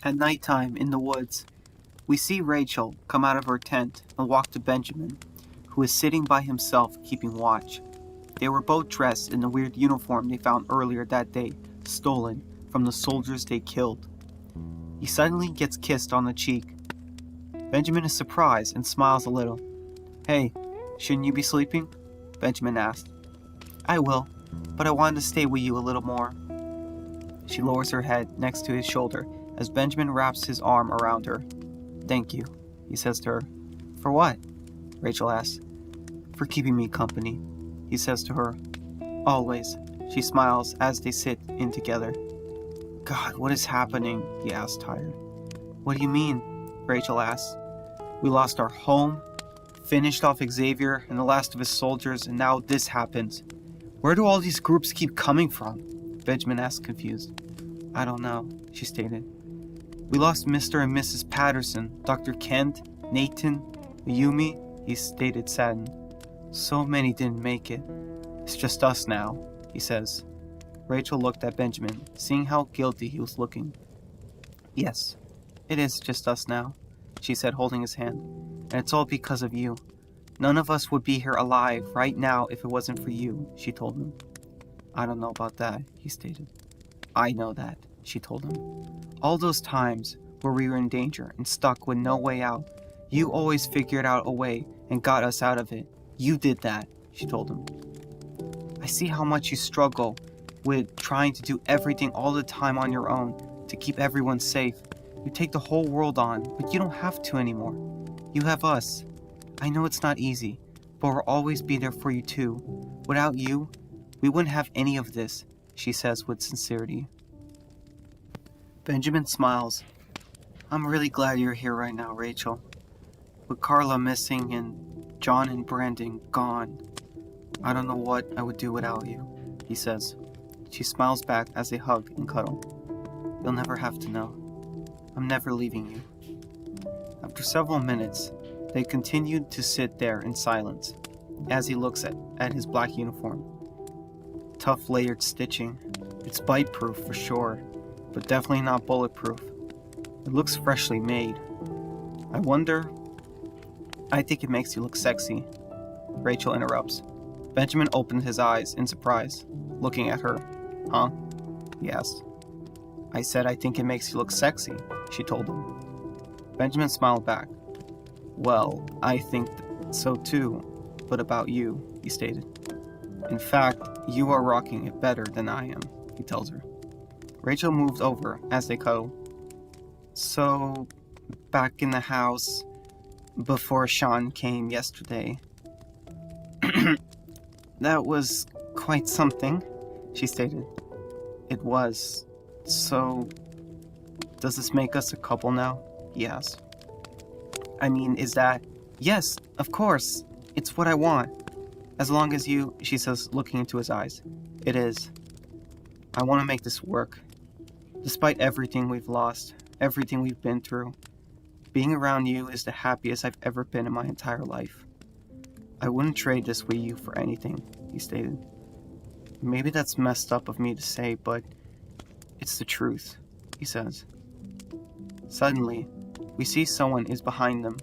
At nighttime, in the woods, we see Rachel come out of her tent and walk to Benjamin, who is sitting by himself keeping watch. They were both dressed in the weird uniform they found earlier that day, stolen from the soldiers they killed. He suddenly gets kissed on the cheek. Benjamin is surprised and smiles a little. "Hey, shouldn't you be sleeping?" Benjamin asked. "I will, but I wanted to stay with you a little more." She lowers her head next to his shoulder as Benjamin wraps his arm around her. "Thank you," he says to her. "For what?" Rachel asks. "For keeping me company," he says to her. "Always," she smiles as they sit in together. "God, what is happening?" he asks, tired. "What do you mean?" Rachel asks. "We lost our home, finished off Xavier and the last of his soldiers, and now this happens. Where do all these groups keep coming from?" Benjamin asks, confused. "I don't know," she stated. "We lost Mr. and Mrs. Patterson, Dr. Kent, Nathan, Yumi," he stated, saddened. "So many didn't make it. It's just us now," he says. Rachel looked at Benjamin, seeing how guilty he was looking. "Yes, it is just us now," she said, holding his hand. "And it's all because of you. None of us would be here alive right now if it wasn't for you," she told him. "I don't know about that," he stated. "I know that," she told him. "All those times where we were in danger and stuck with no way out, you always figured out a way and got us out of it. You did that," she told him. "I see how much you struggle with trying to do everything all the time on your own to keep everyone safe. You take the whole world on, but you don't have to anymore. You have us. I know it's not easy, but we'll always be there for you too. Without you, we wouldn't have any of this," she says with sincerity. Benjamin smiles. "I'm really glad you're here right now, Rachel. With Carla missing and John and Brandon gone, I don't know what I would do without you," he says. She smiles back as they hug and cuddle. "You'll never have to know. I'm never leaving you." After several minutes, they continued to sit there in silence as he looks at his black uniform. Tough layered stitching. It's bite-proof for sure, but definitely not bulletproof. It looks freshly made. I think it makes you look sexy." Rachel interrupts. Benjamin opened his eyes in surprise, looking at her. "Huh?" he asked. "I said I think it makes you look sexy," she told him. Benjamin smiled back. "Well, I think so too, but about you," he stated. "In fact, you are rocking it better than I am," he tells her. Rachel moved over as they cuddled. "So, back in the house before Sean came yesterday. That was quite something," she stated. "It was. So, does this make us a couple now?" he asked. "I mean, is that..." "Yes, of course. It's what I want. As long as you," she says, looking into his eyes. "It is. I want to make this work. Despite everything we've lost, everything we've been through, being around you is the happiest I've ever been in my entire life. I wouldn't trade this with you for anything," he stated. "Maybe that's messed up of me to say, but it's the truth," he says. Suddenly, we see someone is behind them.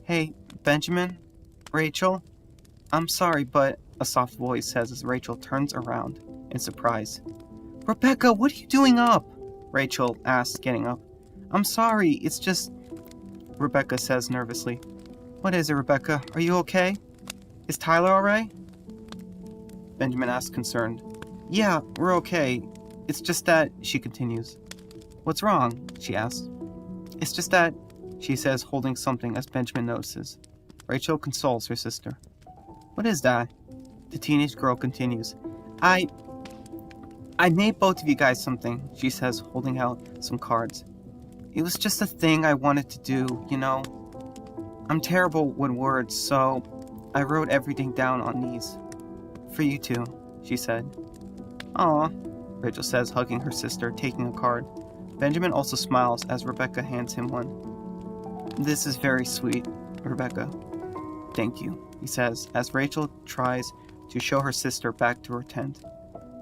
"Hey, Benjamin? Rachel? I'm sorry, but..." a soft voice says as Rachel turns around in surprise. "Rebecca, what are you doing up?" Rachel asks, getting up. "I'm sorry, it's just..." Rebecca says nervously. "What is it, Rebecca? Are you okay? Is Tyler alright?" Benjamin asks, concerned. "Yeah, we're okay. It's just that..." she continues. "What's wrong?" she asks. "It's just that..." she says, holding something as Benjamin notices. Rachel consoles her sister. "What is that?" the teenage girl continues. I made both of you guys something," she says, holding out some cards. "It was just a thing I wanted to do, you know. I'm terrible with words, so I wrote everything down on these. For you two," she said. "Aw," Rachel says, hugging her sister, taking a card. Benjamin also smiles as Rebecca hands him one. "This is very sweet, Rebecca." "Thank you," he says, as Rachel tries to show her sister back to her tent.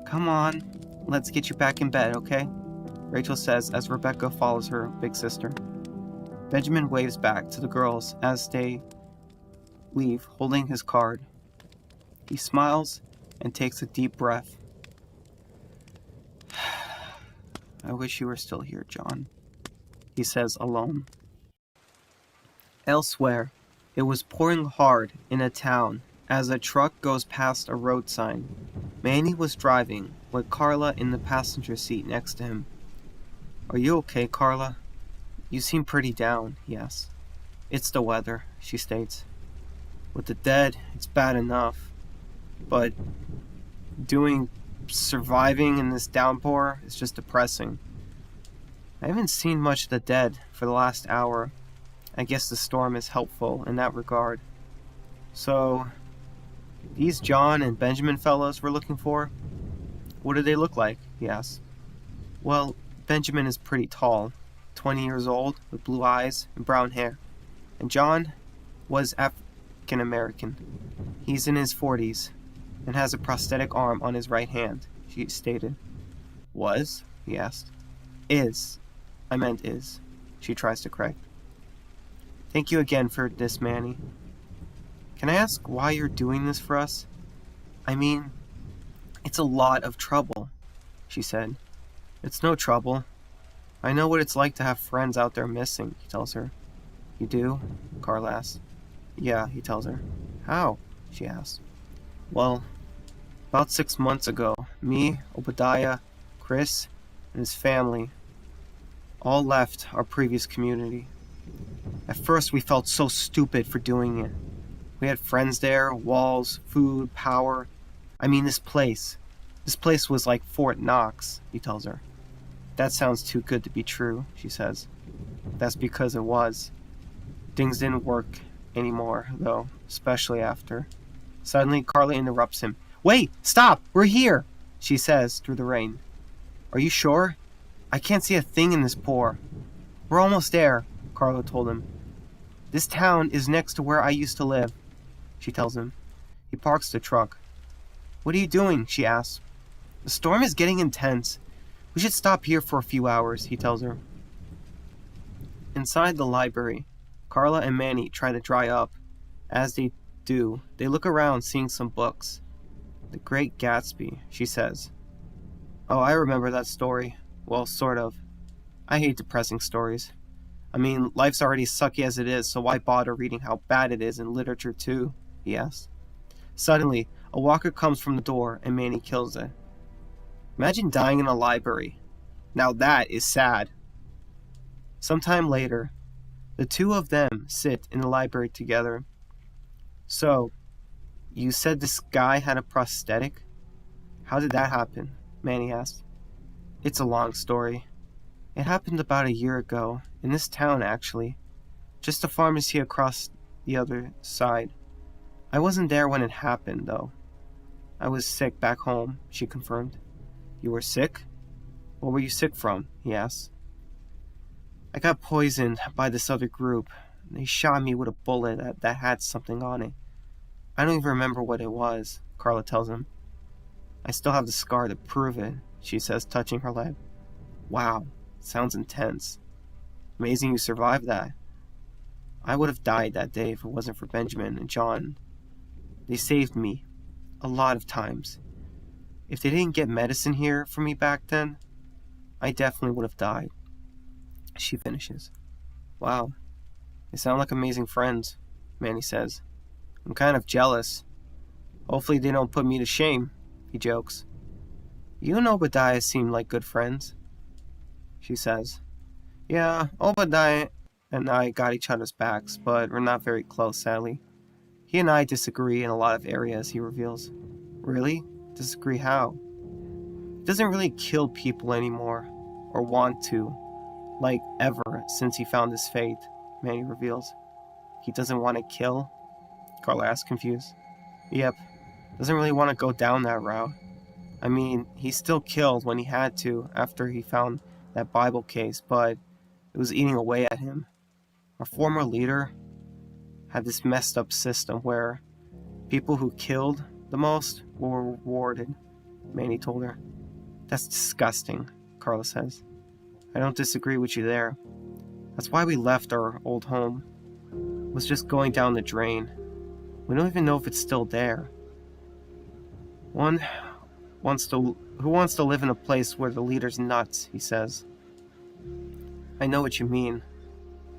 "Come on, let's get you back in bed, okay?" Rachel says as Rebecca follows her big sister. Benjamin waves back to the girls as they leave, holding his card. He smiles and takes a deep breath. I wish you were still here, John, he says alone. Elsewhere, it was pouring hard in a town as a truck goes past a road sign. Manny was driving, with Carla in the passenger seat next to him. Are you okay, Carla? You seem pretty down, he asks. It's the weather, she states. With the dead, it's bad enough. But surviving in this downpour is just depressing. I haven't seen much of the dead for the last hour. I guess the storm is helpful in that regard. So, these John and Benjamin fellows we're looking for, what do they look like? He asks. Well, Benjamin is pretty tall, 20 years old, with blue eyes and brown hair. And John was African American. He's in his 40s and has a prosthetic arm on his right hand, she stated. Was? He asked. Is. I meant is. She tries to correct. Thank you again for this, Manny. Can I ask why you're doing this for us? I mean, it's a lot of trouble, she said. It's no trouble. I know what it's like to have friends out there missing, he tells her. You do? Carla asks. Yeah, he tells her. How? She asks. Well, about 6 months ago, me, Obadiah, Chris, and his family all left our previous community. At first, we felt so stupid for doing it. We had friends there, walls, food, power. I mean, this place was like Fort Knox, he tells her. That sounds too good to be true, she says. That's because it was. Things didn't work anymore, though, especially after. Suddenly, Carla interrupts him. Wait! Stop! We're here! She says through the rain. Are you sure? I can't see a thing in this pour. We're almost there, Carla told him. This town is next to where I used to live, she tells him. He parks the truck. What are you doing? She asks. The storm is getting intense. We should stop here for a few hours, he tells her. Inside the library, Carla and Manny try to dry up. As they do, they look around, seeing some books. The Great Gatsby, she says. Oh, I remember that story. Well, sort of. I hate depressing stories. I mean, life's already sucky as it is, so why bother reading how bad it is in literature too? He asks. Suddenly, a walker comes from the door and Manny kills it. Imagine dying in a library. Now that is sad. Sometime later, the two of them sit in the library together. So, you said this guy had a prosthetic? How did that happen? Manny asked. It's a long story. It happened about a year ago, in this town actually. Just a pharmacy across the other side. I wasn't there when it happened, though. I was sick back home, she confirmed. You were sick? What were you sick from? He asked. I got poisoned by this other group. They shot me with a bullet that had something on it. I don't even remember what it was, Carla tells him. I still have the scar to prove it, she says, touching her leg. Wow, sounds intense. Amazing you survived that. I would have died that day if it wasn't for Benjamin and John. They saved me. A lot of times. If they didn't get medicine here for me back then, I definitely would have died. She finishes. Wow, they sound like amazing friends, Manny says. I'm kind of jealous. Hopefully they don't put me to shame, he jokes. You and Obadiah seem like good friends, she says. Yeah, Obadiah and I got each other's backs, but we're not very close, sadly. He and I disagree in a lot of areas, he reveals. Really? Disagree how? He doesn't really kill people anymore, or want to, like ever since he found his fate, Manny reveals. He doesn't want to kill? Carla asks, confused. Yep, doesn't really want to go down that route. I mean, he still killed when he had to after he found that Bible case, but it was eating away at him. Our former leader had this messed up system where people who killed the most were rewarded, Manny told her. That's disgusting, Carla says. I don't disagree with you there. That's why we left our old home. It was just going down the drain. We don't even know if it's still there. Who wants to live in a place where the leader's nuts, he says. I know what you mean.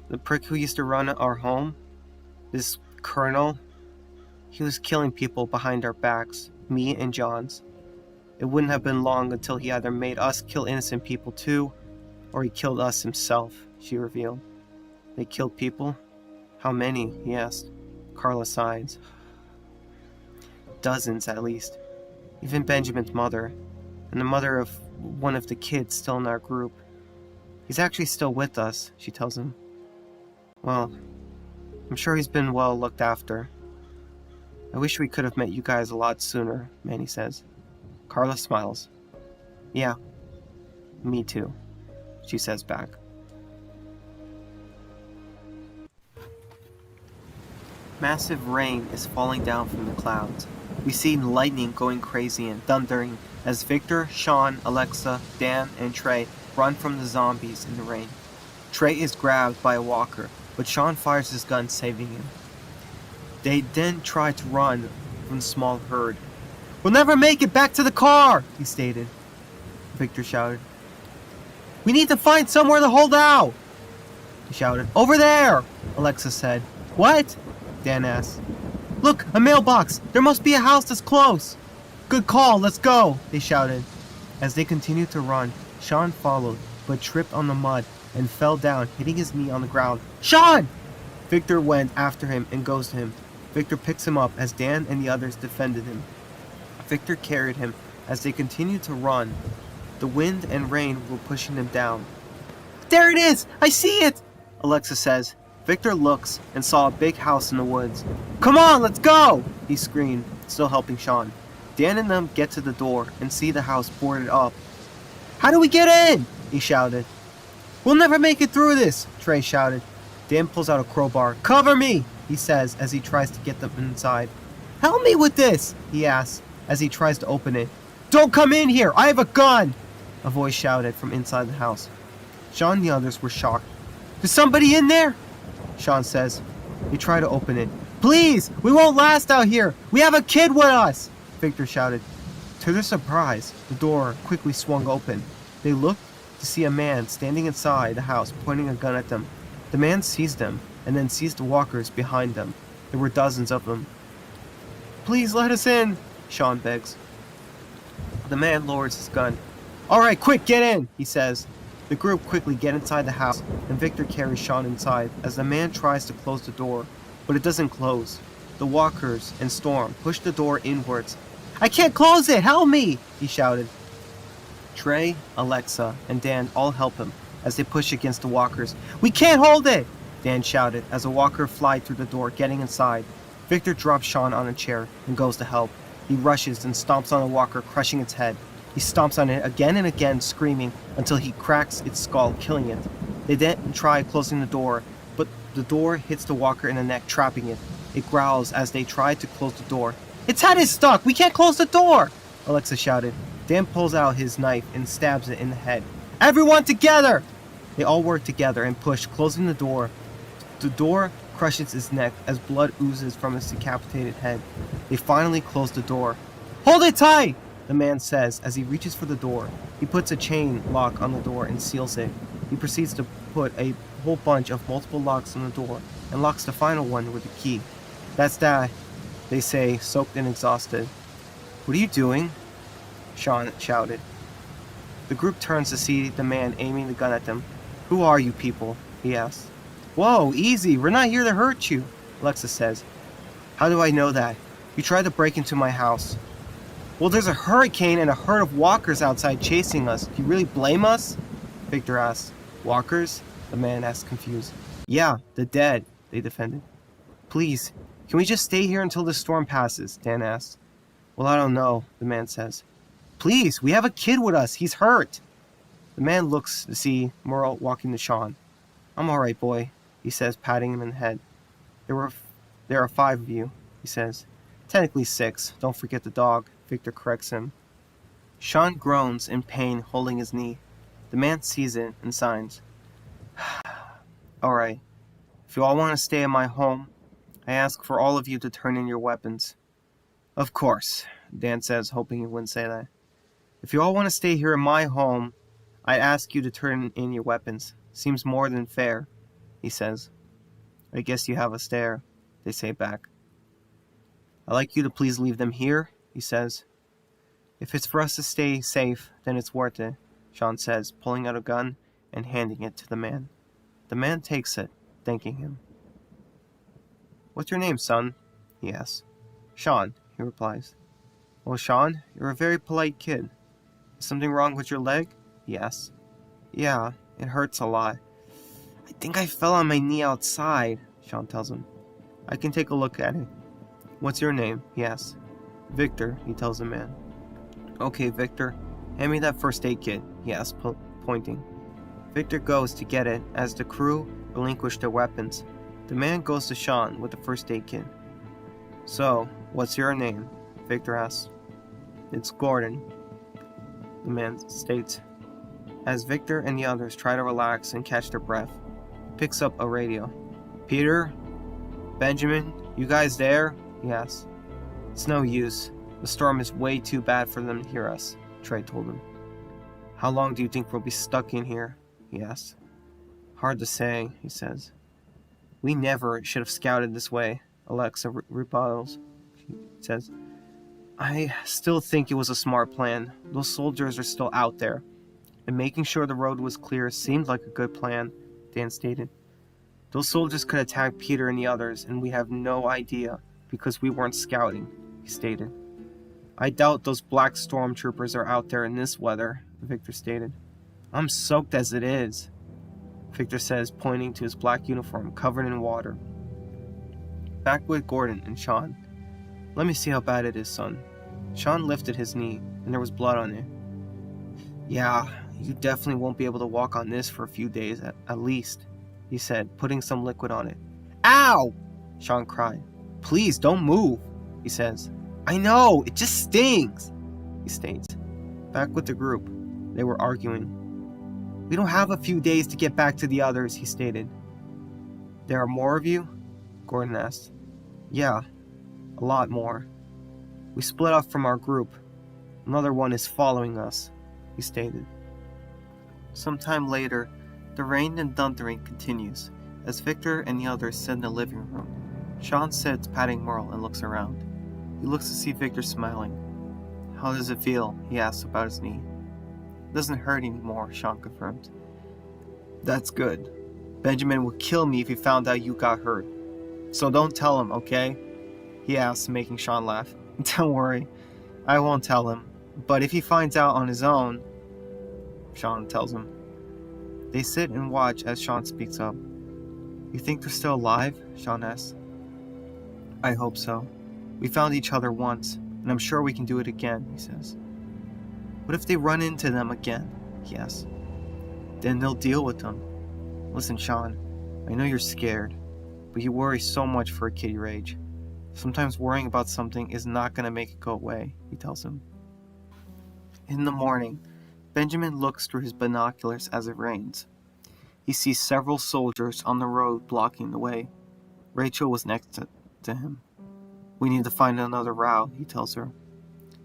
The prick who used to run our home, this colonel, he was killing people behind our backs, me and John's. It wouldn't have been long until he either made us kill innocent people too, or he killed us himself, she revealed. They killed people? How many? He asked. Carla sighed. Dozens, at least. Even Benjamin's mother, and the mother of one of the kids still in our group. He's actually still with us, she tells him. Well, I'm sure he's been well looked after. I wish we could have met you guys a lot sooner, Manny says. Carla smiles. Yeah, me too, she says back. Massive rain is falling down from the clouds. We see lightning going crazy and thundering as Victor, Sean, Alexa, Dan, and Trey run from the zombies in the rain. Trey is grabbed by a walker, but Sean fires his gun, saving him. They then try to run from the small herd. We'll never make it back to the car, he stated. Victor shouted. We need to find somewhere to hold out, he shouted. Over there, Alexa said. What? Dan asked. Look, a mailbox. There must be a house that's close. Good call, let's go, they shouted. As they continued to run, Sean followed, but tripped on the mud and fell down, hitting his knee on the ground. Sean! Victor went after him and goes to him. Victor picks him up as Dan and the others defended him. Victor carried him as they continued to run. The wind and rain were pushing them down. There it is! I see it! Alexa says. Victor looks and saw a big house in the woods. Come on, let's go! He screamed, still helping Sean. Dan and them get to the door and see the house boarded up. How do we get in? He shouted. We'll never make it through this, Trey shouted. Dan pulls out a crowbar. Cover me, he says as he tries to get them inside. Help me with this, he asks as he tries to open it. Don't come in here, I have a gun, a voice shouted from inside the house. Sean and the others were shocked. There's somebody in there? Sean says. They try to open it. Please, we won't last out here. We have a kid with us, Victor shouted. To their surprise, the door quickly swung open. They looked to see a man standing inside the house pointing a gun at them. The man sees them and then sees the walkers behind them. There were dozens of them. Please let us in, Sean begs. The man lowers his gun. All right, quick, get in, he says. The group quickly get inside the house, and Victor carries Sean inside as the man tries to close the door, but it doesn't close. The walkers and Storm push the door inwards. I can't close it, help me, he shouted. Trey, Alexa, and Dan all help him as they push against the walkers. We can't hold it, Dan shouted as a walker flied through the door, getting inside. Victor drops Sean on a chair and goes to help. He rushes and stomps on a walker, crushing its head. He stomps on it again and again, screaming until he cracks its skull, killing it. They then try closing the door, but the door hits the walker in the neck, trapping it. It growls as they try to close the door. Its head is stuck! We can't close the door! Alexa shouted. Dan pulls out his knife and stabs it in the head. Everyone together! They all work together and push, closing the door. The door crushes its neck as blood oozes from its decapitated head. They finally close the door. Hold it tight! The man says as he reaches for the door. He puts a chain lock on the door and seals it. He proceeds to put a whole bunch of multiple locks on the door and locks the final one with a key. That's that, they say, soaked and exhausted. What are you doing? Sean shouted. The group turns to see the man aiming the gun at them. Who are you people? He asks. Whoa, easy, we're not here to hurt you, Alexa says. How do I know that? You tried to break into my house. Well, there's a hurricane and a herd of walkers outside chasing us. Do you really blame us? Victor asks. Walkers? The man asks, confused. Yeah, the dead, they defended. Please, can we just stay here until the storm passes? Dan asks. Well, I don't know, the man says. Please, we have a kid with us. He's hurt. The man looks to see Merle walking to Sean. I'm all right, boy, he says, patting him in the head. There are 5 of you, he says. Technically 6. Don't forget the dog. Victor corrects him. Sean groans in pain, holding his knee. The man sees it and signs. Alright, if you all want to stay in my home, I ask for all of you to turn in your weapons. Of course, Dan says, hoping he wouldn't say that. If you all want to stay here in my home, I ask you to turn in your weapons. Seems more than fair, he says. I guess you have us there, they say back. I'd like you to please leave them here, he says. If it's for us to stay safe, then it's worth it, Sean says, pulling out a gun and handing it to the man. The man takes it, thanking him. What's your name, son? He asks. Sean, he replies. Well, Sean, you're a very polite kid. Is something wrong with your leg? He asks. Yeah, it hurts a lot. I think I fell on my knee outside, Sean tells him. I can take a look at it. What's your name? He asks. Victor, he tells the man. Okay, Victor, hand me that first aid kit, he asks, pointing. Victor goes to get it as the crew relinquish their weapons. The man goes to Sean with the first aid kit. So, what's your name? Victor asks. It's Gordon, the man states. As Victor and the others try to relax and catch their breath, he picks up a radio. Peter? Benjamin? You guys there? He asks. It's no use. The storm is way too bad for them to hear us, Trey told him. How long do you think we'll be stuck in here? He asks. Hard to say, he says. We never should have scouted this way, Alexa rebuttals. She says, I still think it was a smart plan. Those soldiers are still out there. And making sure the road was clear seemed like a good plan, Dan stated. Those soldiers could attack Peter and the others, and we have no idea because we weren't scouting, he stated. I doubt those black stormtroopers are out there in this weather, Victor stated. I'm soaked as it is, Victor says, pointing to his black uniform covered in water. Back with Gordon and Sean. Let me see how bad it is, son. Sean lifted his knee, and there was blood on it. Yeah, you definitely won't be able to walk on this for a few days at least, he said, putting some liquid on it. Ow! Sean cried. Please, don't move, he says. I know, it just stings, he states. Back with the group, they were arguing. We don't have a few days to get back to the others, he stated. There are more of you? Gordon asked. Yeah, a lot more. We split off from our group. Another one is following us, he stated. Sometime later, the rain and thundering continues as Victor and the others sit in the living room. Sean sits patting Merle and looks around. He looks to see Victor smiling. How does it feel? He asks about his knee. It doesn't hurt anymore, Sean confirmed. That's good. Benjamin would kill me if he found out you got hurt. So don't tell him, okay? He asks, making Sean laugh. Don't worry, I won't tell him. But if he finds out on his own, Sean tells him. They sit and watch as Sean speaks up. You think they're still alive? Sean asks. I hope so. We found each other once, and I'm sure we can do it again, he says. What if they run into them again? He asks. Then they'll deal with them. Listen, Sean, I know you're scared, but you worry so much for a kid your age. Sometimes worrying about something is not going to make it go away, he tells him. In the morning, Benjamin looks through his binoculars as it rains. He sees several soldiers on the road blocking the way. Rachel was next to him. We need to find another route, he tells her.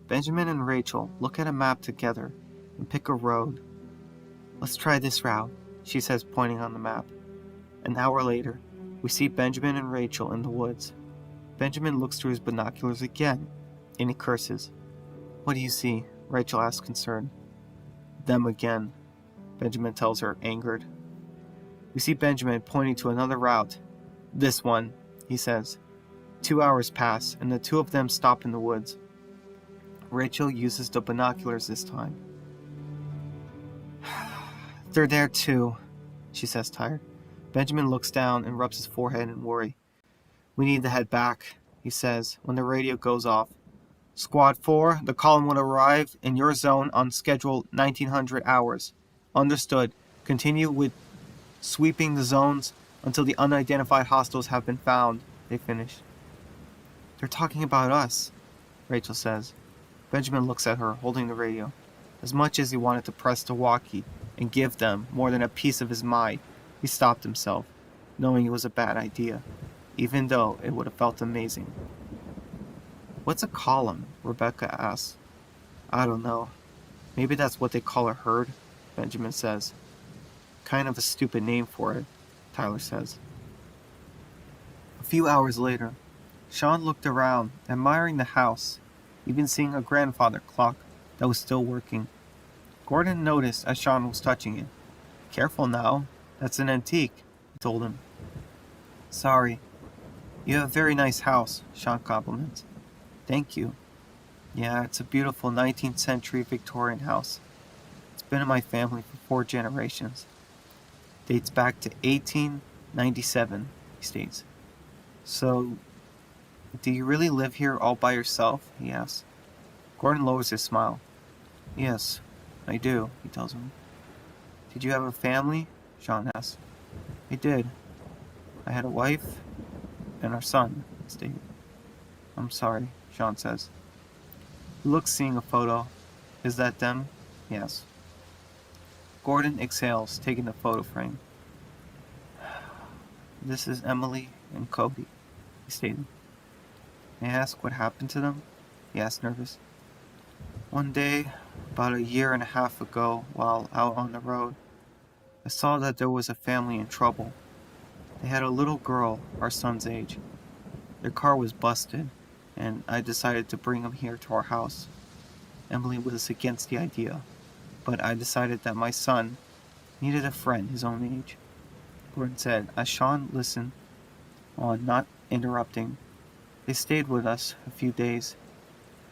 Benjamin and Rachel look at a map together and pick a road. Let's try this route, she says, pointing on the map. An hour later, we see Benjamin and Rachel in the woods. Benjamin looks through his binoculars again, and he curses. What do you see? Rachel asks, concerned. Them again, Benjamin tells her, angered. We see Benjamin pointing to another route. This one, he says. 2 hours pass, and the two of them stop in the woods. Rachel uses the binoculars this time. They're there too, she says, tired. Benjamin looks down and rubs his forehead in worry. We need to head back, he says, when the radio goes off. Squad 4, the column will arrive in your zone on schedule 1900 hours. Understood. Continue with sweeping the zones until the unidentified hostiles have been found, they finish. They're talking about us, Rachel says. Benjamin looks at her, holding the radio. As much as he wanted to press the walkie, and give them more than a piece of his mind, he stopped himself, knowing it was a bad idea, even though it would have felt amazing. "What's a column?" Rebecca asks. "I don't know. Maybe that's what they call a herd," Benjamin says. "Kind of a stupid name for it," Tyler says. A few hours later, Sean looked around, admiring the house, even seeing a grandfather clock that was still working. Gordon noticed as Sean was touching it. "Careful now, that's an antique," he told him. "Sorry. You have a very nice house," Sean compliments. "Thank you. Yeah, it's a beautiful 19th century Victorian house. It's been in my family for 4 generations. Dates back to 1897, he states. "So, do you really live here all by yourself?" he asks. Gordon lowers his smile. "Yes, I do," he tells him. "Did you have a family?" Sean asks. "I did. I had a wife and our son," he stated. "I'm sorry," Sean says. He looks, seeing a photo. "Is that them?" he asks. Gordon exhales, taking the photo frame. "This is Emily and Cody," he stated. "May I ask what happened to them?" he asked, nervous. "One day, about a year and a half ago, while out on the road, I saw that there was a family in trouble. They had a little girl, our son's age. Their car was busted, and I decided to bring them here to our house. Emily was against the idea, but I decided that my son needed a friend his own age," Gordon said as Sean listened on, not interrupting. "They stayed with us a few days.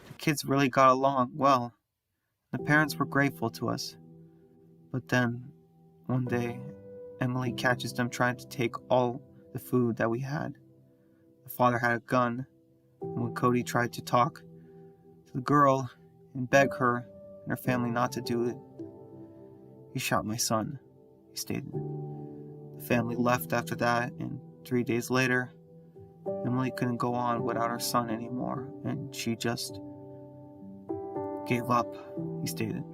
The kids really got along well. The parents were grateful to us. But then, one day, Emily catches them trying to take all the food that we had. The father had a gun, and when Cody tried to talk to the girl and beg her and her family not to do it, he shot my son," he stated. "The family left after that, and 3 days later, Emily couldn't go on without her son anymore, and she just gave up," he stated.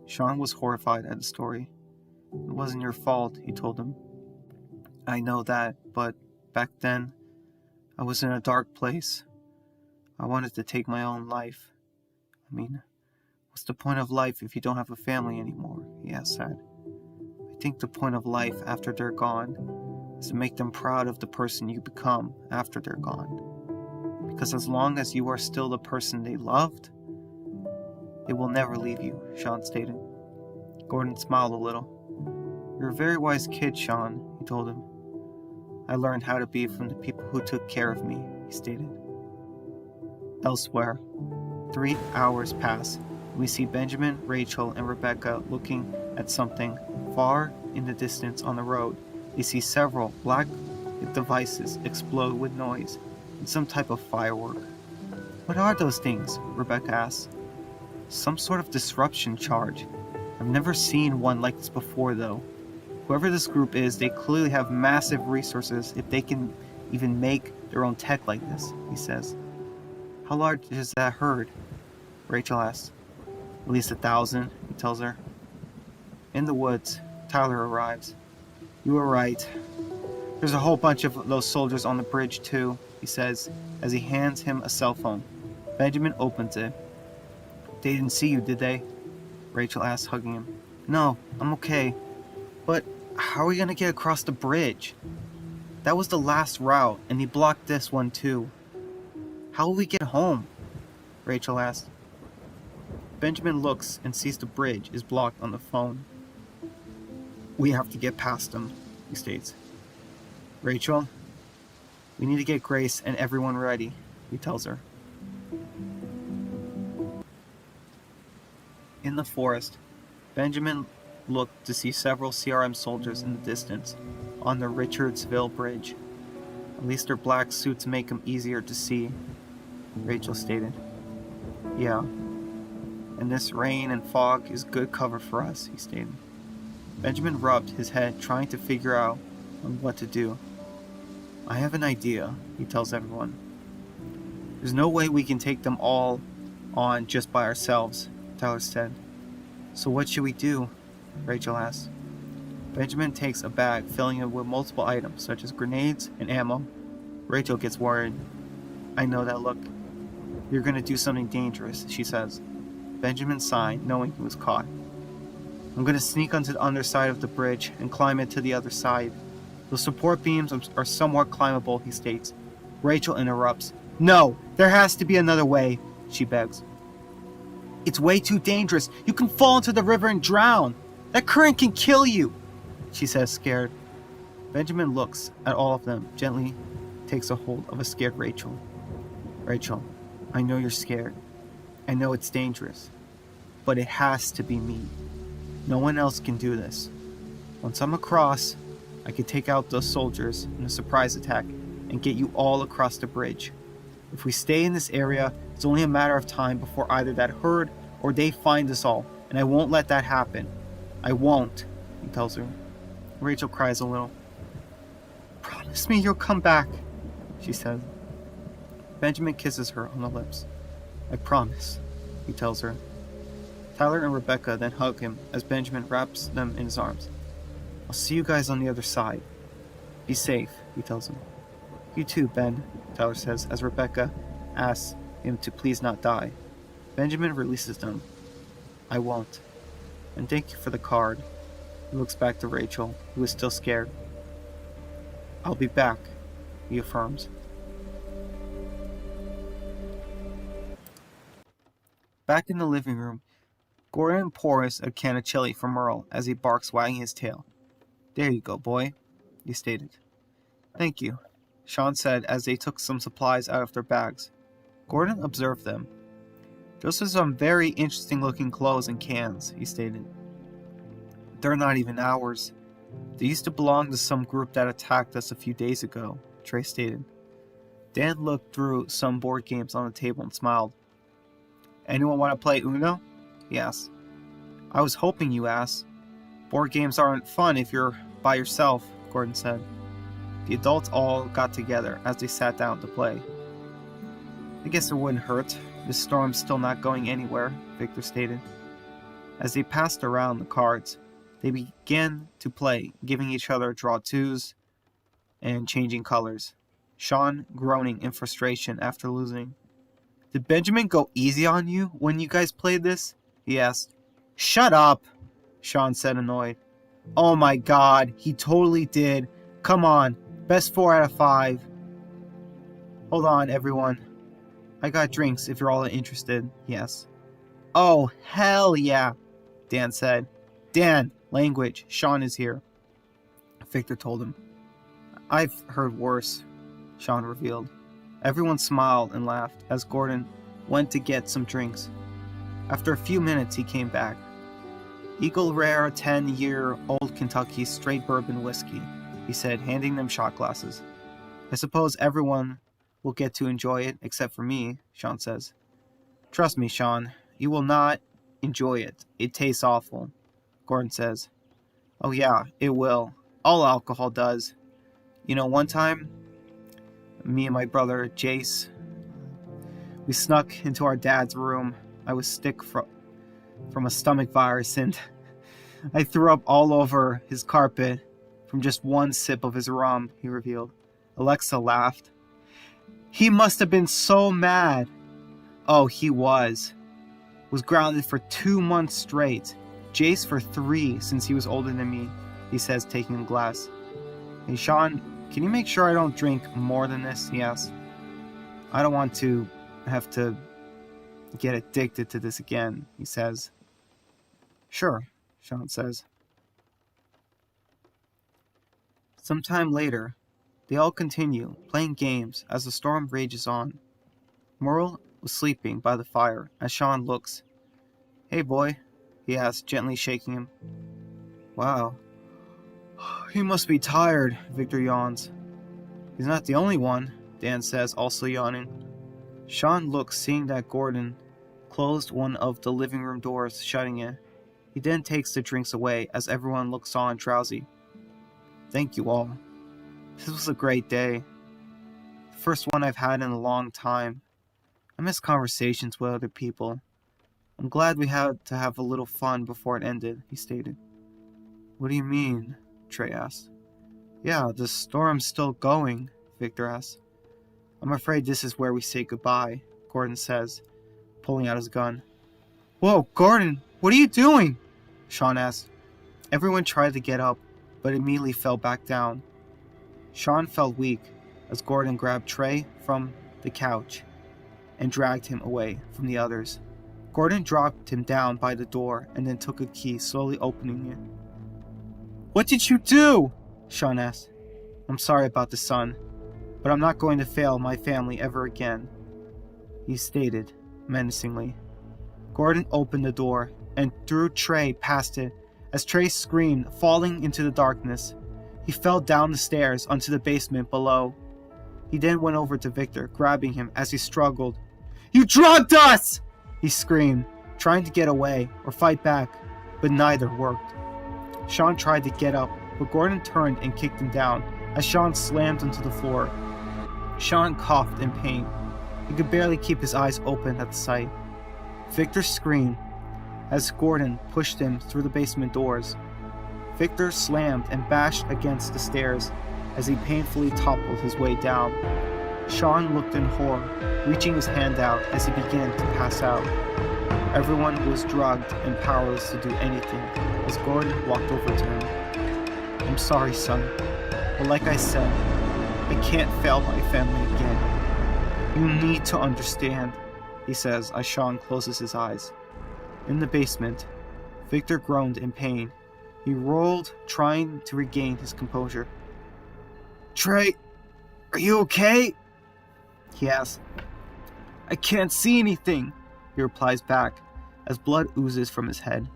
Sean was horrified at the story. "It wasn't your fault," he told him. "I know that, but back then, I was in a dark place. I wanted to take my own life. I mean, what's the point of life if you don't have a family anymore?" he asked sad. "I think the point of life after they're gone is to make them proud of the person you become after they're gone. Because as long as you are still the person they loved, they will never leave you," Sean stated. Gordon smiled a little. "You're a very wise kid, Sean," he told him. "I learned how to be from the people who took care of me," he stated. Elsewhere, 3 hours pass. We see Benjamin, Rachel, and Rebecca looking at something far in the distance on the road. They see several black devices explode with noise and some type of firework. "What are those things?" Rebecca asks. "Some sort of disruption charge. I've never seen one like this before, though. Whoever this group is, they clearly have massive resources if they can even make their own tech like this," he says. "How large is that herd?" Rachel asks. "At least 1,000, he tells her. In the woods, Tyler arrives. "You were right. There's a whole bunch of those soldiers on the bridge, too," he says as he hands him a cell phone. Benjamin opens it. "They didn't see you, did they?" Rachel asks, hugging him. "No, I'm okay. But how are we going to get across the bridge? That was the last route, and he blocked this one, too. How will we get home?" Rachel asked. Benjamin looks and sees the bridge is blocked on the phone. "We have to get past them," he states. "Rachel, we need to get Grace and everyone ready," he tells her. In the forest, Benjamin looked to see several CRM soldiers in the distance on the Richardsville Bridge. "At least their black suits make them easier to see," Rachel stated. "Yeah, and this rain and fog is good cover for us," he stated. Benjamin rubbed his head, trying to figure out what to do. "I have an idea," he tells everyone. "There's no way we can take them all on just by ourselves," Tyler said. "So what should we do?" Rachel asks. Benjamin takes a bag, filling it with multiple items, such as grenades and ammo. Rachel gets worried. I know that look. You're gonna do something dangerous, she says. Benjamin sighed, knowing he was caught. I'm gonna sneak onto the underside of the bridge and climb it to the other side. The support beams are somewhat climbable, he states. Rachel interrupts. No, there has to be another way, she begs. It's way too dangerous. You can fall into the river and drown. That current can kill you, she says, scared. Benjamin looks at all of them, gently takes a hold of a scared Rachel. Rachel, I know you're scared. I know it's dangerous. But it has to be me. No one else can do this. Once I'm across, I can take out those soldiers in a surprise attack and get you all across the bridge. If we stay in this area, it's only a matter of time before either that herd or they find us all, and I won't let that happen. I won't, he tells her. Rachel cries a little. Promise me you'll come back, she says. Benjamin kisses her on the lips. I promise, he tells her. Tyler and Rebecca then hug him as Benjamin wraps them in his arms. I'll see you guys on the other side. Be safe, he tells him. You too, Ben, Tyler says as Rebecca asks him to please not die. Benjamin releases them. I won't. And thank you for the card. He looks back to Rachel, who is still scared. I'll be back, he affirms. Back in the living room, Gordon pours a can of chili for Merle as he barks, wagging his tail. There you go, boy, he stated. Thank you, Sean said as they took some supplies out of their bags. Gordon observed them. Those are some very interesting looking clothes and cans, he stated. They're not even ours. They used to belong to some group that attacked us a few days ago, Trey stated. Dan looked through some board games on the table and smiled. Anyone want to play Uno? He asked. I was hoping you asked. Board games aren't fun if you're by yourself, Gordon said. The adults all got together as they sat down to play. I guess it wouldn't hurt. This storm's still not going anywhere, Victor stated. As they passed around the cards, they began to play, giving each other draw twos and changing colors. Sean groaning in frustration after losing. Did Benjamin go easy on you when you guys played this? He asked. Shut up, Sean said, annoyed. Oh my god, he totally did. Come on, best 4 out of 5. Hold on, everyone. I got drinks if you're all interested, he asked. Oh, hell yeah, Dan said. Dan, language, Sean is here, Victor told him. I've heard worse, Sean revealed. Everyone smiled and laughed as Gordon went to get some drinks. After a few minutes, he came back. Eagle Rare 10-year-old Kentucky straight bourbon whiskey, he said, handing them shot glasses. I suppose everyone will get to enjoy it except for me, Sean says. Trust me, Sean, you will not enjoy it. It tastes awful, Gordon says. Oh yeah, it will. All alcohol does. You know, one time, me and my brother, Jace, we snuck into our dad's room. I was sick from a stomach virus, and I threw up all over his carpet from just one sip of his rum, he revealed. Alexa laughed. He must have been so mad. Oh, he was grounded for 2 months straight. Jace for 3 since he was older than me, he says, taking a glass. Hey, Sean, can you make sure I don't drink more than this? He asks. I don't want to have to get addicted to this again, he says. Sure, Sean says. Sometime later, they all continue playing games as the storm rages on. Merle was sleeping by the fire as Sean looks. Hey boy, he asks, gently shaking him. Wow. He must be tired, Victor yawns. He's not the only one, Dan says, also yawning. Sean looks, seeing that Gordon closed one of the living room doors, shutting it. He then takes the drinks away as everyone looks on drowsy. Thank you all. This was a great day. The first one I've had in a long time. I miss conversations with other people. I'm glad we had to have a little fun before it ended, he stated. What do you mean? Trey asks. Yeah, the storm's still going, Victor asks. I'm afraid this is where we say goodbye, Gordon says, pulling out his gun. Whoa, Gordon, what are you doing? Sean asks. Everyone tried to get up, but immediately fell back down. Sean felt weak as Gordon grabbed Trey from the couch and dragged him away from the others. Gordon dropped him down by the door and then took a key, slowly opening it. What did you do? Sean asked. I'm sorry about the sun, but I'm not going to fail my family ever again, he stated menacingly. Gordon opened the door and threw Trey past it as Trey screamed, falling into the darkness. He fell down the stairs onto the basement below. He then went over to Victor, grabbing him as he struggled. You drugged us! He screamed, trying to get away or fight back, but neither worked. Sean tried to get up, but Gordon turned and kicked him down as Sean slammed onto the floor. Sean coughed in pain. He could barely keep his eyes open at the sight. Victor screamed as Gordon pushed him through the basement doors. Victor slammed and bashed against the stairs as he painfully toppled his way down. Sean looked in horror, reaching his hand out as he began to pass out. Everyone was drugged and powerless to do anything as Gordon walked over to him. I'm sorry, son, but like I said, I can't fail my family again. You need to understand, he says as Sean closes his eyes. In the basement, Victor groaned in pain. He rolled, trying to regain his composure. Trey, are you okay? He asks. I can't see anything, he replies back, as blood oozes from his head.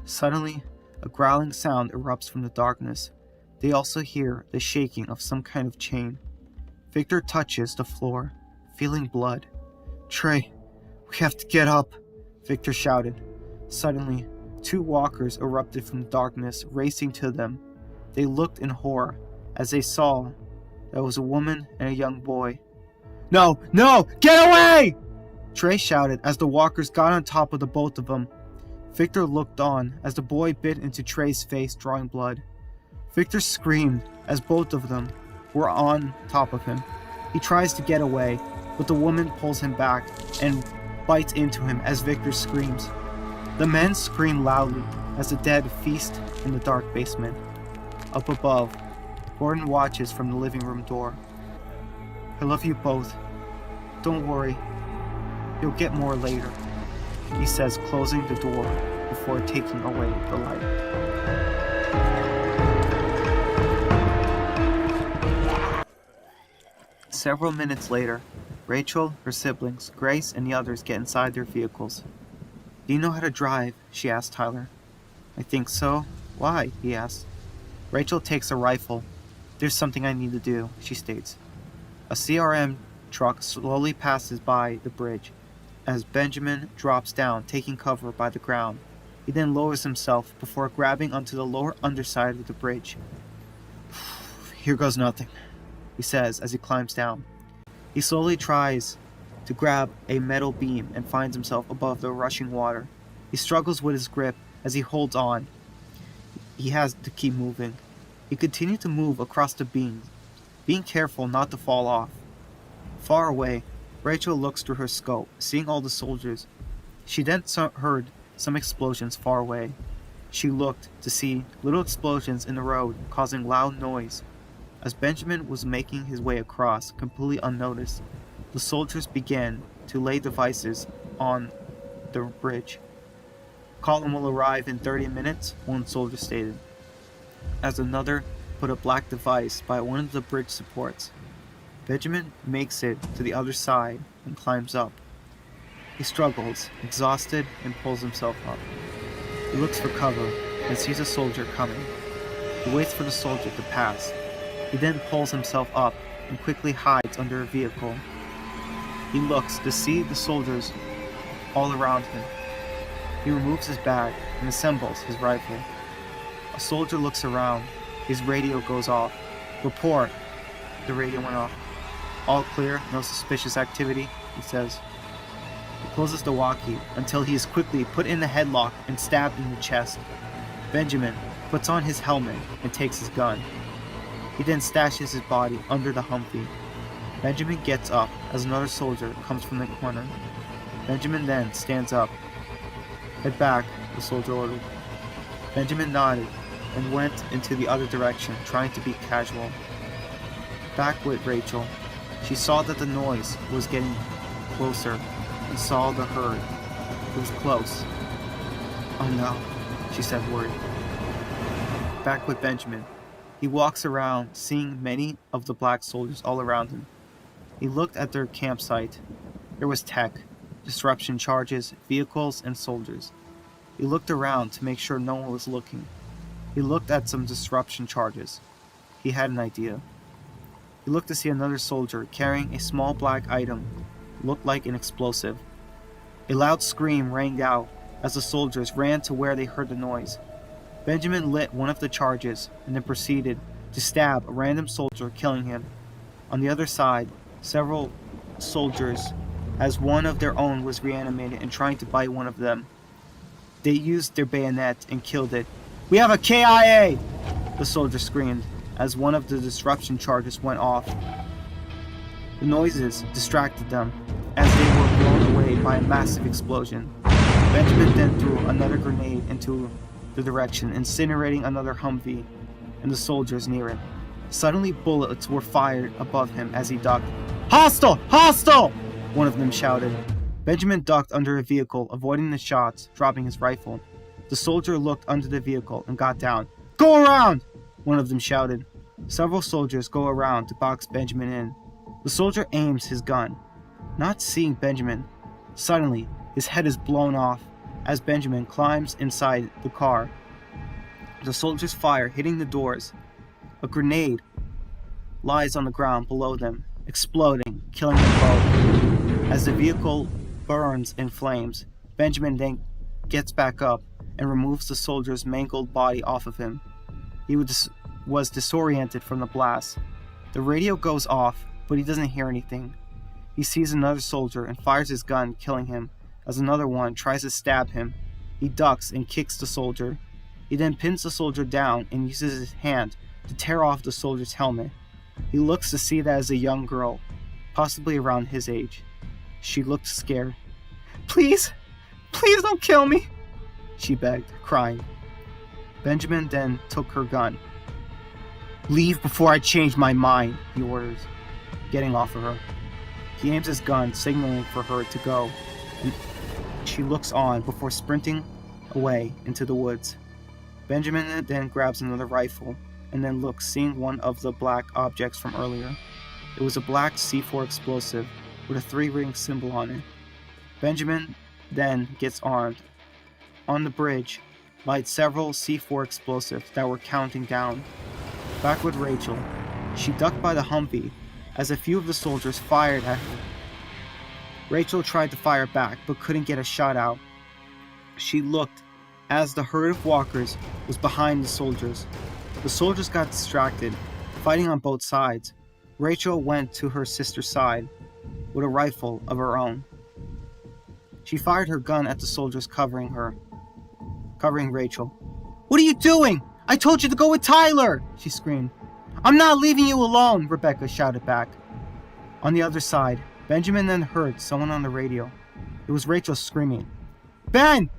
Suddenly, a growling sound erupts from the darkness. They also hear the shaking of some kind of chain. Victor touches the floor, feeling blood. Trey, we have to get up, Victor shouted. Suddenly, two walkers erupted from the darkness, racing to them. They looked in horror as they saw there was a woman and a young boy. No, no, get away! Trey shouted as the walkers got on top of the both of them. Victor looked on as the boy bit into Trey's face, drawing blood. Victor screamed as both of them were on top of him. He tries to get away, but the woman pulls him back and bites into him as Victor screams. The men scream loudly as the dead feast in the dark basement. Up above, Gordon watches from the living room door. I love you both. Don't worry. You'll get more later, he says, closing the door before taking away the light. Several minutes later, Rachel, her siblings, Grace, and the others get inside their vehicles. Do you know how to drive? She asks Tyler. I think so. Why? He asks. Rachel takes a rifle. There's something I need to do, she states. A CRM truck slowly passes by the bridge as Benjamin drops down, taking cover by the ground. He then lowers himself before grabbing onto the lower underside of the bridge. Here goes nothing, he says as he climbs down. He slowly tries to grab a metal beam and finds himself above the rushing water. He struggles with his grip as he holds on. He has to keep moving. He continued to move across the beam, being careful not to fall off. Far away, Rachel looks through her scope, seeing all the soldiers. She then heard some explosions far away. She looked to see little explosions in the road, causing loud noise. As Benjamin was making his way across, completely unnoticed, the soldiers began to lay devices on the bridge. Column will arrive in 30 minutes, one soldier stated, as another put a black device by one of the bridge supports. Benjamin makes it to the other side and climbs up. He struggles, exhausted, and pulls himself up. He looks for cover and sees a soldier coming. He waits for the soldier to pass. He then pulls himself up and quickly hides under a vehicle. He looks to see the soldiers all around him. He removes his bag and assembles his rifle. A soldier looks around. His radio goes off. Report. The radio went off. All clear, no suspicious activity, he says. He closes the walkie until he is quickly put in a headlock and stabbed in the chest. Benjamin, puts on his helmet, and takes his gun. He then stashes his body under the Humvee. Benjamin gets up as another soldier comes from the corner. Benjamin then stands up. "Head back," the soldier ordered. Benjamin nodded and went into the other direction, trying to be casual. Back with Rachel, she saw that the noise was getting closer and saw the herd. It was close. "Oh no," she said, worried. Back with Benjamin. He walks around, seeing many of the black soldiers all around him. He looked at their campsite. There was tech, disruption charges, vehicles, and soldiers. He looked around to make sure no one was looking. He looked at some disruption charges. He had an idea. He looked to see another soldier carrying a small black item, looked like an explosive. A loud scream rang out as the soldiers ran to where they heard the noise. Benjamin lit one of the charges and then proceeded to stab a random soldier, killing him. On the other side, several soldiers, as one of their own was reanimated and trying to bite one of them. They used their bayonet and killed it. "We have a KIA!" the soldier screamed as one of the disruption charges went off. The noises distracted them as they were blown away by a massive explosion. Benjamin then threw another grenade into the direction, incinerating another Humvee and the soldiers near it. Suddenly bullets were fired above him as he ducked. "Hostile! Hostile!" one of them shouted. Benjamin ducked under a vehicle, avoiding the shots, dropping his rifle. The soldier looked under the vehicle and got down. "Go around!" one of them shouted. Several soldiers go around to box Benjamin in. The soldier aims his gun, not seeing Benjamin. Suddenly, his head is blown off as Benjamin climbs inside the car. The soldiers fire, hitting the doors. A grenade lies on the ground below them, exploding, killing them both. As the vehicle burns in flames, Benjamin then gets back up and removes the soldier's mangled body off of him. He was disoriented from the blast. The radio goes off, but he doesn't hear anything. He sees another soldier and fires his gun, killing him. As another one tries to stab him, he ducks and kicks the soldier. He then pins the soldier down and uses his hand to tear off the soldier's helmet. He looks to see that as a young girl, possibly around his age. She looked scared. Please don't kill me," she begged, crying. Benjamin then took her gun. "Leave before I change my mind," he orders, getting off of her. He aims his gun, signaling for her to go, and she looks on before sprinting away into the woods. Benjamin then grabs another rifle and then looks, seeing one of the black objects from earlier. It was a black C4 explosive with a 3-ring symbol on it. Benjamin then gets armed. On the bridge, lights several C4 explosives that were counting down. Back with Rachel, she ducked by the Humvee as a few of the soldiers fired at her. Rachel tried to fire back but couldn't get a shot out. She looked as the herd of walkers was behind the soldiers. The soldiers got distracted, fighting on both sides. Rachel went to her sister's side with a rifle of her own. She fired her gun at the soldiers covering Rachel. "What are you doing? I told you to go with Tyler!" she screamed. "I'm not leaving you alone," Rebecca shouted back. On the other side, Benjamin then heard someone on the radio. It was Rachel screaming, Ben,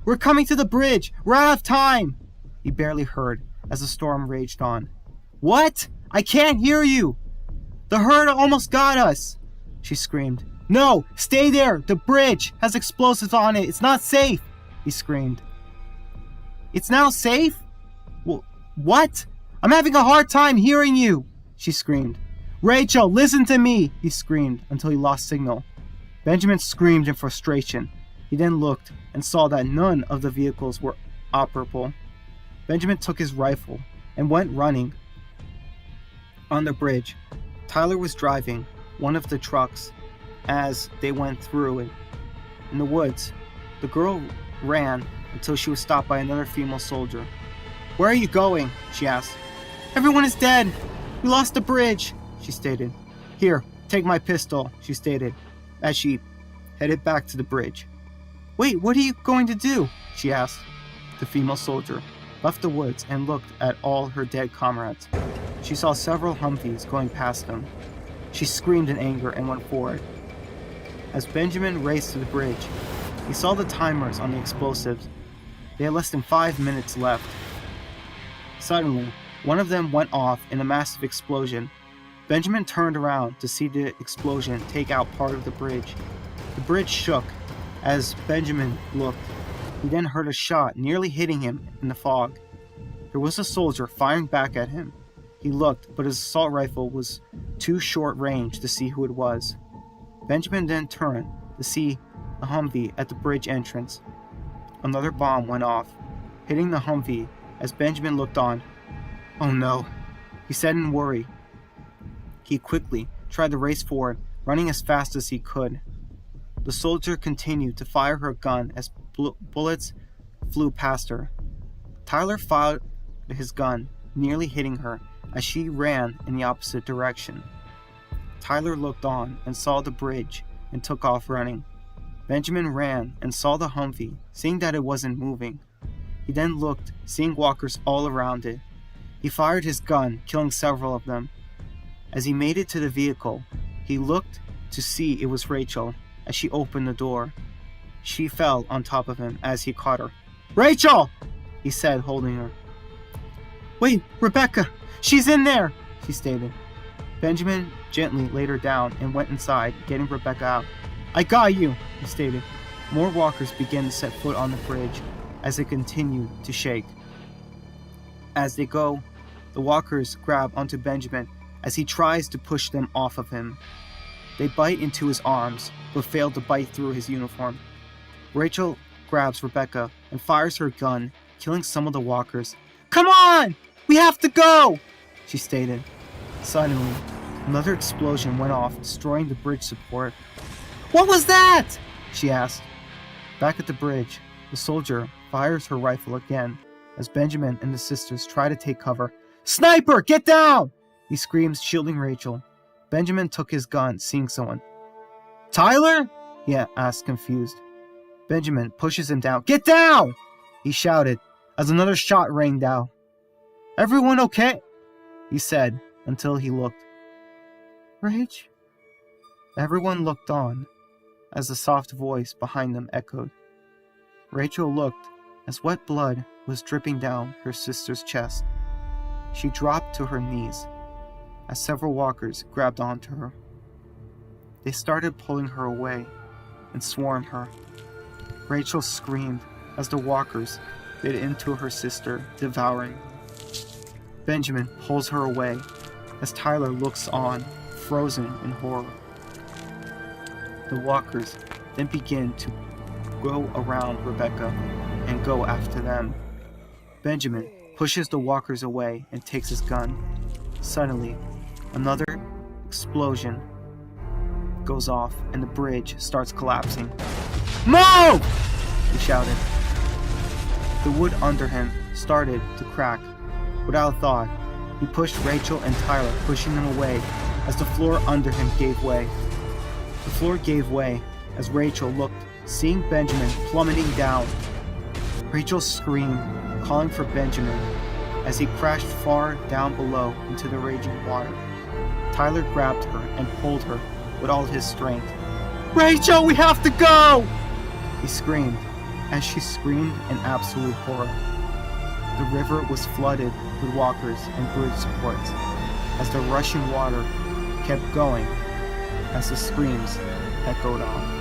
we're coming to the bridge! We're out of time!" He barely heard as the storm raged on. "What? I can't hear you! The herd almost got us!" she screamed. "No, stay there! The bridge has explosives on it! It's not safe!" he screamed. "It's now safe? What? I'm having a hard time hearing you!" she screamed. "Rachel, listen to me!" he screamed until he lost signal. Benjamin screamed in frustration. He then looked and saw that none of the vehicles were operable. Benjamin took his rifle and went running. On the bridge, Tyler was driving one of the trucks as they went through it. In the woods, the girl ran until she was stopped by another female soldier. "Where are you going?" she asked. "Everyone is dead. We lost the bridge," she stated. "Here, take my pistol," she stated, as she headed back to the bridge. "Wait, what are you going to do?" she asked the female soldier. left the woods and looked at all her dead comrades. She saw several Humvees going past them. She screamed in anger and went forward. As Benjamin raced to the bridge, he saw the timers on the explosives. They had less than 5 minutes left. Suddenly, one of them went off in a massive explosion. Benjamin turned around to see the explosion take out part of the bridge. The bridge shook as Benjamin looked. He then heard a shot nearly hitting him in the fog. There was a soldier firing back at him. He looked, but his assault rifle was too short range to see who it was. Benjamin then turned to see the Humvee at the bridge entrance. Another bomb went off, hitting the Humvee as Benjamin looked on. "Oh no," he said in worry. He quickly tried to race forward, running as fast as he could. The soldier continued to fire her gun as bullets flew past her. Tyler fired his gun, nearly hitting her as she ran in the opposite direction. Tyler looked on and saw the bridge and took off running. Benjamin ran and saw the Humvee, seeing that it wasn't moving. He then looked, seeing walkers all around it. He fired his gun, killing several of them. As he made it to the vehicle, he looked to see it was Rachel as she opened the door. She fell on top of him as he caught her. "Rachel!" he said, holding her. "Wait, Rebecca! She's in there!" she stated. Benjamin gently laid her down and went inside, getting Rebecca out. "I got you," he stated. More walkers began to set foot on the bridge as it continued to shake. As they go, the walkers grab onto Benjamin as he tries to push them off of him. They bite into his arms, but fail to bite through his uniform. Rachel grabs Rebecca and fires her gun, killing some of the walkers. "Come on! We have to go!" she stated. Suddenly, another explosion went off, destroying the bridge support. "What was that?" she asked. Back at the bridge, the soldier fires her rifle again as Benjamin and the sisters try to take cover. "Sniper, get down!" he screams, shielding Rachel. Benjamin took his gun, seeing someone. "Tyler?" he asked, confused. Benjamin pushes him down. "Get down!" he shouted as another shot rained down. "Everyone okay?" he said until he looked. "Rach?" Everyone looked on as the soft voice behind them echoed. Rachel looked as wet blood was dripping down her sister's chest. She dropped to her knees as several walkers grabbed onto her. They started pulling her away and swarmed her. Rachel screamed as the walkers bit into her sister, devouring. Benjamin pulls her away as Tyler looks on, frozen in horror. The walkers then begin to go around Rebecca and go after them. Benjamin pushes the walkers away and takes his gun. Suddenly, another explosion goes off and the bridge starts collapsing. "Move!" he shouted. The wood under him started to crack. Without a thought, he pushed Rachel and Tyler, pushing them away as the floor under him gave way. The floor gave way as Rachel looked, seeing Benjamin plummeting down. Rachel screamed, calling for Benjamin as he crashed far down below into the raging water. Tyler grabbed her and pulled her with all his strength. "Rachel, we have to go!" he screamed as she screamed in absolute horror. The river was flooded with walkers and bridge supports as the rushing water kept going as the screams echoed on.